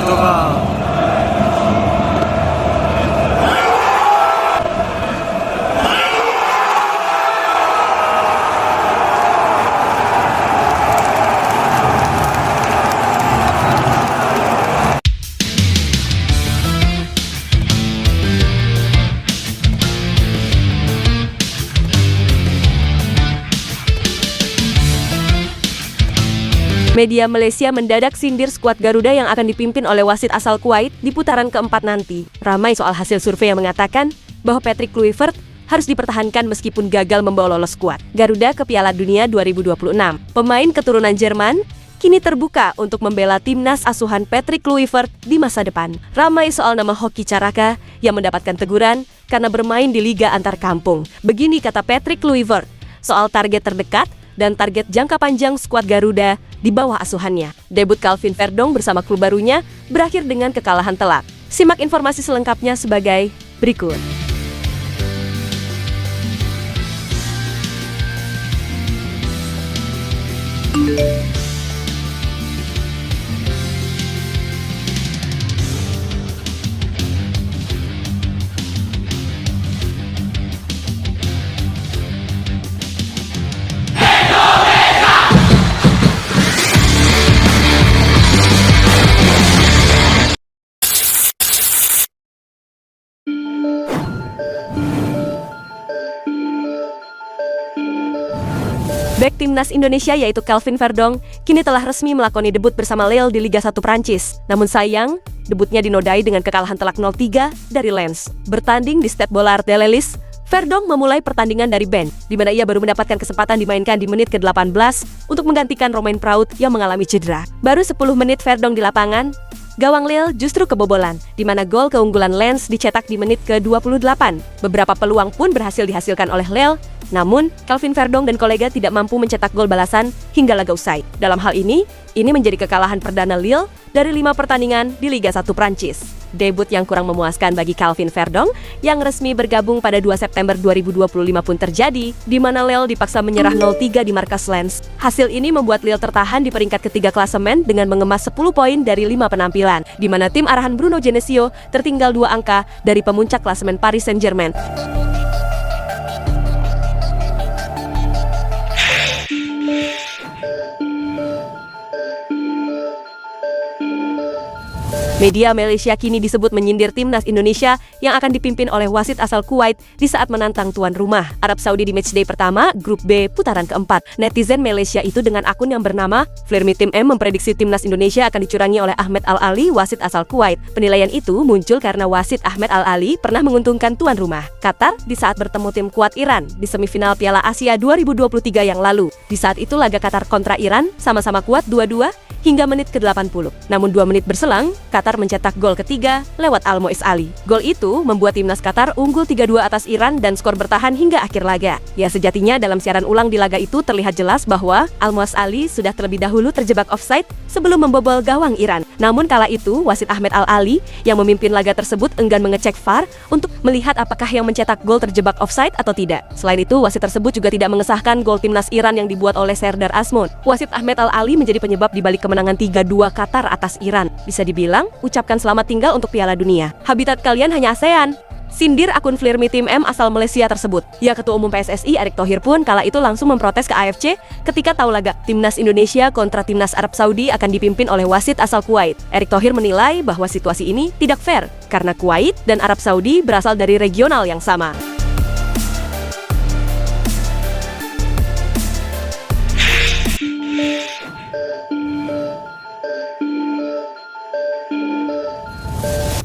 ことが Media Malaysia mendadak sindir skuad Garuda yang akan dipimpin oleh wasit asal Kuwait di putaran keempat nanti. Ramai soal hasil survei yang mengatakan bahwa Patrick Kluivert harus dipertahankan meskipun gagal membawa lolos skuad Garuda ke Piala Dunia 2026. Pemain keturunan Jerman kini terbuka untuk membela timnas asuhan Patrick Kluivert di masa depan. Ramai soal nama Hoki Caraka yang mendapatkan teguran karena bermain di Liga Antar Kampung. Begini kata Patrick Kluivert soal target terdekat dan target jangka panjang skuad Garuda di bawah asuhannya. Debut Calvin Verdong bersama klub barunya berakhir dengan kekalahan telak. Simak informasi selengkapnya sebagai berikut. Bek timnas Indonesia yaitu Calvin Verdong kini telah resmi melakoni debut bersama Lille di Liga 1 Prancis. Namun sayang, debutnya dinodai dengan kekalahan telak 0-3 dari Lens. Bertanding di Stade Bollaert de l'Elysée, Verdong memulai pertandingan dari bench, di mana ia baru mendapatkan kesempatan dimainkan di menit ke-18 untuk menggantikan Romain Praut yang mengalami cedera. Baru 10 menit Verdong di lapangan, gawang Lille justru kebobolan, di mana gol keunggulan Lens dicetak di menit ke-28. Beberapa peluang pun berhasil dihasilkan oleh Lille, namun Calvin Verdong dan kolega tidak mampu mencetak gol balasan hingga laga usai. Dalam hal ini menjadi kekalahan perdana Lille dari 5 pertandingan di Liga 1 Prancis. Debut yang kurang memuaskan bagi Calvin Verdong yang resmi bergabung pada 2 September 2025 pun terjadi, di mana Lille dipaksa menyerah 0-3 di markas Lens. Hasil ini membuat Lille tertahan di peringkat ketiga klasemen dengan mengemas 10 poin dari 5 penampilan, di mana tim arahan Bruno Genesio tertinggal 2 angka dari pemuncak klasemen Paris Saint-Germain. Media Malaysia kini disebut menyindir timnas Indonesia yang akan dipimpin oleh wasit asal Kuwait di saat menantang tuan rumah Arab Saudi di matchday pertama Grup B putaran keempat. Netizen Malaysia itu dengan akun yang bernama Flermi Tim M memprediksi timnas Indonesia akan dicurangi oleh Ahmed Al-Ali, wasit asal Kuwait. Penilaian itu muncul karena wasit Ahmed Al-Ali pernah menguntungkan tuan rumah Qatar di saat bertemu tim kuat Iran di semifinal Piala Asia 2023 yang lalu. Di saat itu laga Qatar kontra Iran sama-sama kuat 2-2 hingga menit ke-80. Namun 2 menit berselang, Qatar mencetak gol ketiga lewat Al-Mo'is Ali. Gol itu membuat timnas Qatar unggul 3-2 atas Iran dan skor bertahan hingga akhir laga. Ya, sejatinya dalam siaran ulang di laga itu terlihat jelas bahwa Al-Mo'is Ali sudah terlebih dahulu terjebak offside sebelum membobol gawang Iran. Namun kala itu, wasit Ahmed Al-Ali yang memimpin laga tersebut enggan mengecek VAR untuk melihat apakah yang mencetak gol terjebak offside atau tidak. Selain itu, wasit tersebut juga tidak mengesahkan gol timnas Iran yang dibuat oleh Serdar Azmoun. Wasit Ahmed Al-Ali menjadi penyebab dibalik kemenangan 3-2 Qatar atas Iran. Bisa dibilang, ucapkan selamat tinggal untuk Piala Dunia. Habitat kalian hanya ASEAN. Sindir akun Flermi Tim M asal Malaysia tersebut. Ya, Ketua Umum PSSI Erick Thohir pun kala itu langsung memprotes ke AFC ketika tahu laga timnas Indonesia kontra timnas Arab Saudi akan dipimpin oleh wasit asal Kuwait. Erick Thohir menilai bahwa situasi ini tidak fair karena Kuwait dan Arab Saudi berasal dari regional yang sama.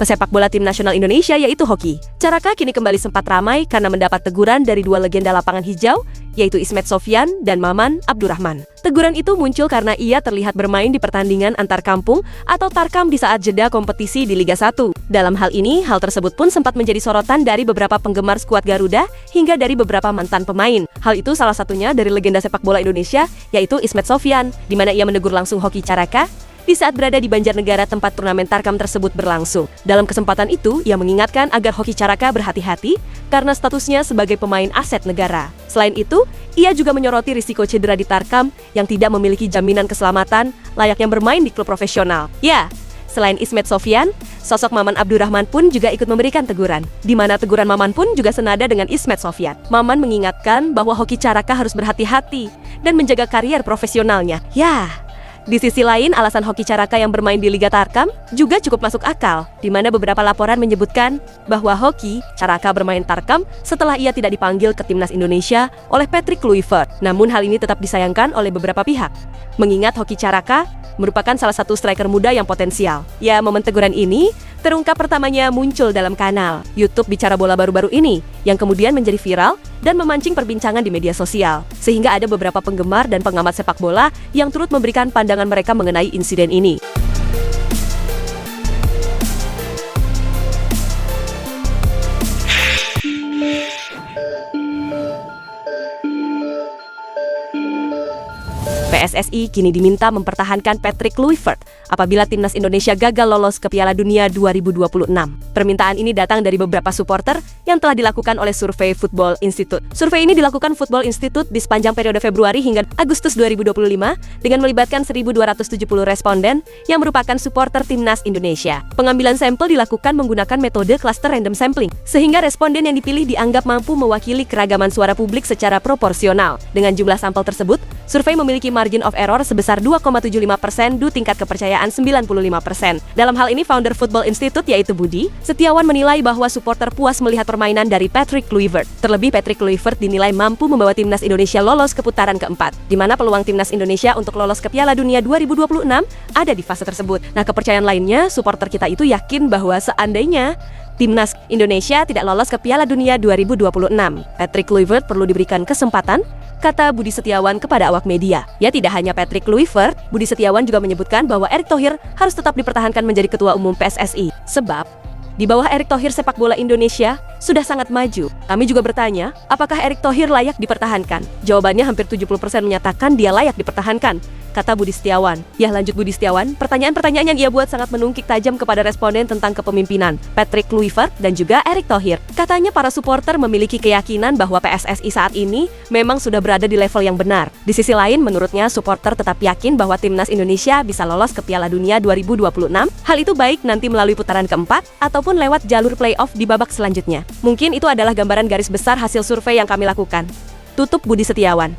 Pesepak bola tim nasional Indonesia yaitu Hoki Caraka kini kembali sempat ramai karena mendapat teguran dari 2 legenda lapangan hijau yaitu Ismet Sofyan dan Maman Abdurrahman. Teguran itu muncul karena ia terlihat bermain di pertandingan antar kampung atau tarkam di saat jeda kompetisi di Liga 1. Dalam hal ini, hal tersebut pun sempat menjadi sorotan dari beberapa penggemar skuad Garuda hingga dari beberapa mantan pemain. Hal itu salah satunya dari legenda sepak bola Indonesia yaitu Ismet Sofyan, di mana ia menegur langsung Hoki Caraka di saat berada di Banjarnegara tempat turnamen tarkam tersebut berlangsung. Dalam kesempatan itu, ia mengingatkan agar Hoki Caraka berhati-hati karena statusnya sebagai pemain aset negara. Selain itu, ia juga menyoroti risiko cedera di tarkam yang tidak memiliki jaminan keselamatan layaknya bermain di klub profesional. Ya, Selain Ismet Sofyan, sosok Maman Abdurrahman pun juga ikut memberikan teguran, di mana teguran Maman pun juga senada dengan Ismet Sofyan. Maman mengingatkan bahwa Hoki Caraka harus berhati-hati dan menjaga karier profesionalnya. Di sisi lain, alasan Hoki Caraka yang bermain di Liga Tarkam juga cukup masuk akal, di mana beberapa laporan menyebutkan bahwa Hoki Caraka bermain Tarkam setelah ia tidak dipanggil ke timnas Indonesia oleh Patrick Kluivert. Namun hal ini tetap disayangkan oleh beberapa pihak, mengingat Hoki Caraka merupakan salah satu striker muda yang potensial. Momen teguran ini terungkap pertamanya muncul dalam kanal YouTube Bicara Bola baru-baru ini, yang kemudian menjadi viral dan memancing perbincangan di media sosial. Sehingga ada beberapa penggemar dan pengamat sepak bola yang turut memberikan pandangan mereka mengenai insiden ini. PSSI kini diminta mempertahankan Patrick Kluivert apabila timnas Indonesia gagal lolos ke Piala Dunia 2026. Permintaan ini datang dari beberapa supporter yang telah dilakukan oleh survei Football Institute. Survei ini dilakukan Football Institute di sepanjang periode Februari hingga Agustus 2025 dengan melibatkan 1.270 responden yang merupakan supporter timnas Indonesia. Pengambilan sampel dilakukan menggunakan metode cluster random sampling, sehingga responden yang dipilih dianggap mampu mewakili keragaman suara publik secara proporsional. Dengan jumlah sampel tersebut, survei memiliki margin of error sebesar 2,75% du tingkat kepercayaan 95%. Dalam hal ini, founder Football Institute yaitu Budi Setiawan menilai bahwa supporter puas melihat permainan dari Patrick Kluivert. Terlebih Patrick Kluivert dinilai mampu membawa timnas Indonesia lolos ke putaran keempat, di mana peluang timnas Indonesia untuk lolos ke Piala Dunia 2026 ada di fase tersebut. Nah, kepercayaan lainnya, supporter kita itu yakin bahwa seandainya timnas Indonesia tidak lolos ke Piala Dunia 2026, Patrick Kluivert perlu diberikan kesempatan, kata Budi Setiawan kepada awak media. Tidak hanya Patrick Kluivert, Budi Setiawan juga menyebutkan bahwa Erick Thohir harus tetap dipertahankan menjadi ketua umum PSSI. Sebab, di bawah Erick Thohir sepak bola Indonesia sudah sangat maju. Kami juga bertanya, apakah Erick Thohir layak dipertahankan? Jawabannya hampir 70% menyatakan dia layak dipertahankan, kata Budi Setiawan. Lanjut Budi Setiawan, pertanyaan-pertanyaan yang ia buat sangat menungkik tajam kepada responden tentang kepemimpinan Patrick Kluivert dan juga Erick Thohir. Katanya para supporter memiliki keyakinan bahwa PSSI saat ini memang sudah berada di level yang benar. Di sisi lain, menurutnya supporter tetap yakin bahwa timnas Indonesia bisa lolos ke Piala Dunia 2026. Hal itu baik nanti melalui putaran keempat ataupun lewat jalur playoff di babak selanjutnya. Mungkin itu adalah gambaran garis besar hasil survei yang kami lakukan, tutup Budi Setiawan.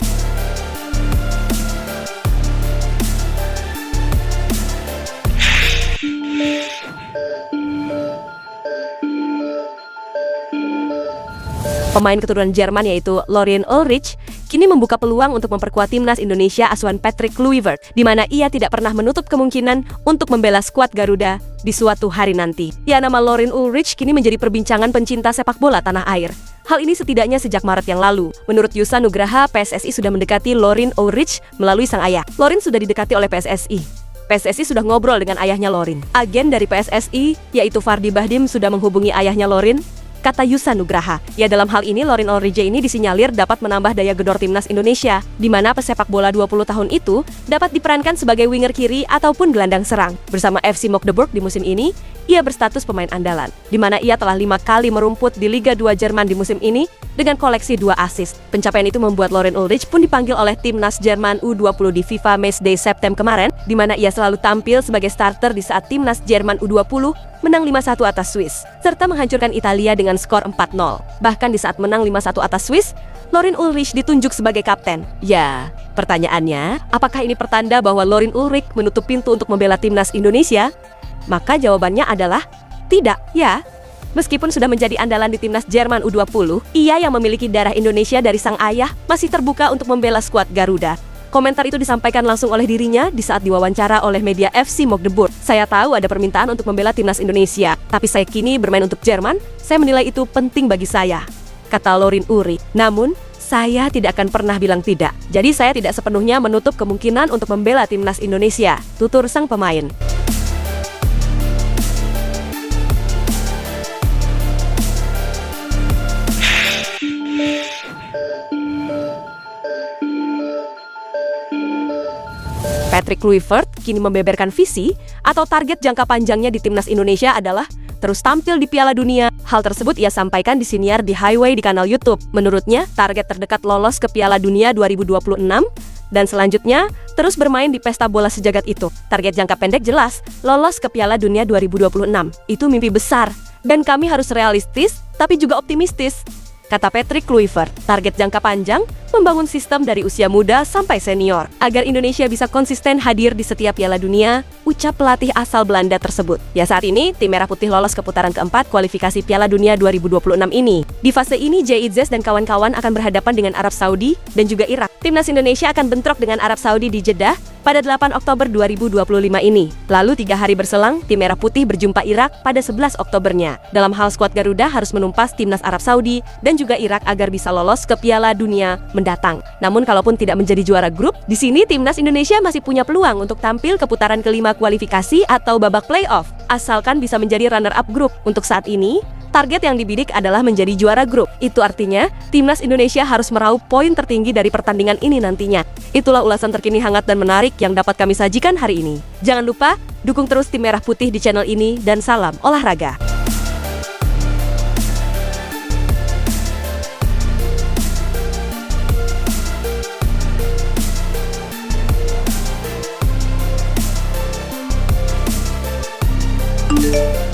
Pemain keturunan Jerman yaitu Lorien Ulrich kini membuka peluang untuk memperkuat timnas Indonesia asuhan Patrick Kluivert, di mana ia tidak pernah menutup kemungkinan untuk membela skuad Garuda di suatu hari nanti. Nama Lorien Ulrich kini menjadi perbincangan pencinta sepak bola tanah air. Hal ini setidaknya sejak Maret yang lalu. Menurut Yusa Nugraha, PSSI sudah mendekati Lorien Ulrich melalui sang ayah. Lorien sudah didekati oleh PSSI. PSSI sudah ngobrol dengan ayahnya Lorien. Agen dari PSSI, yaitu Fardi Bahdim, sudah menghubungi ayahnya Lorien, kata Yusa Nugraha. Dalam hal ini Lorien Ulrich ini disinyalir dapat menambah daya gedor timnas Indonesia, di mana pesepak bola 20 tahun itu dapat diperankan sebagai winger kiri ataupun gelandang serang. Bersama FC Magdeburg di musim ini, ia berstatus pemain andalan, di mana ia telah 5 kali merumput di Liga 2 Jerman di musim ini dengan koleksi 2 assist. Pencapaian itu membuat Lorien Ulrich pun dipanggil oleh timnas Jerman U20 di FIFA Matchday September kemarin, di mana ia selalu tampil sebagai starter di saat timnas Jerman U20 menang 5-1 atas Swiss, serta menghancurkan Italia dengan skor 4-0. Bahkan di saat menang 5-1 atas Swiss, Lorien Ulrich ditunjuk sebagai kapten. Pertanyaannya, apakah ini pertanda bahwa Lorien Ulrich menutup pintu untuk membela timnas Indonesia? Maka jawabannya adalah tidak. Meskipun sudah menjadi andalan di timnas Jerman U20, ia yang memiliki darah Indonesia dari sang ayah masih terbuka untuk membela skuad Garuda. Komentar itu disampaikan langsung oleh dirinya di saat diwawancara oleh media FC Magdeburg. Saya tahu ada permintaan untuk membela timnas Indonesia, tapi saya kini bermain untuk Jerman, saya menilai itu penting bagi saya, kata Lorien Ulrich. Namun, saya tidak akan pernah bilang tidak. Jadi saya tidak sepenuhnya menutup kemungkinan untuk membela timnas Indonesia, tutur sang pemain. Patrick Kluivert kini membeberkan visi atau target jangka panjangnya di timnas Indonesia adalah terus tampil di Piala Dunia. Hal tersebut ia sampaikan di siniar di Highway di kanal YouTube. Menurutnya, target terdekat lolos ke Piala Dunia 2026 Dan selanjutnya, terus bermain di pesta bola sejagat itu. Target jangka pendek jelas, lolos ke Piala Dunia 2026. Itu mimpi besar. Dan kami harus realistis, tapi juga optimistis. Kata Patrick Kluivert, target jangka panjang, membangun sistem dari usia muda sampai senior. Agar Indonesia bisa konsisten hadir di setiap Piala Dunia, ucap pelatih asal Belanda tersebut. Ya saat ini, tim Merah Putih lolos ke putaran keempat kualifikasi Piala Dunia 2026 ini. Di fase ini, JIZES dan kawan-kawan akan berhadapan dengan Arab Saudi dan juga Irak. Timnas Indonesia akan bentrok dengan Arab Saudi di Jeddah pada 8 Oktober 2025 ini. Lalu 3 hari berselang, tim Merah Putih berjumpa Irak pada 11 Oktobernya. Dalam hal skuad Garuda harus menumpas timnas Arab Saudi dan juga Irak agar bisa lolos ke Piala Dunia mendatang. Namun kalaupun tidak menjadi juara grup, di sini timnas Indonesia masih punya peluang untuk tampil ke putaran kelima kualifikasi atau babak playoff, asalkan bisa menjadi runner-up grup. Untuk saat ini, target yang dibidik adalah menjadi juara grup. Itu artinya, timnas Indonesia harus meraup poin tertinggi dari pertandingan ini nantinya. Itulah ulasan terkini hangat dan menarik yang dapat kami sajikan hari ini. Jangan lupa, dukung terus tim Merah Putih di channel ini, dan salam olahraga. Thank you.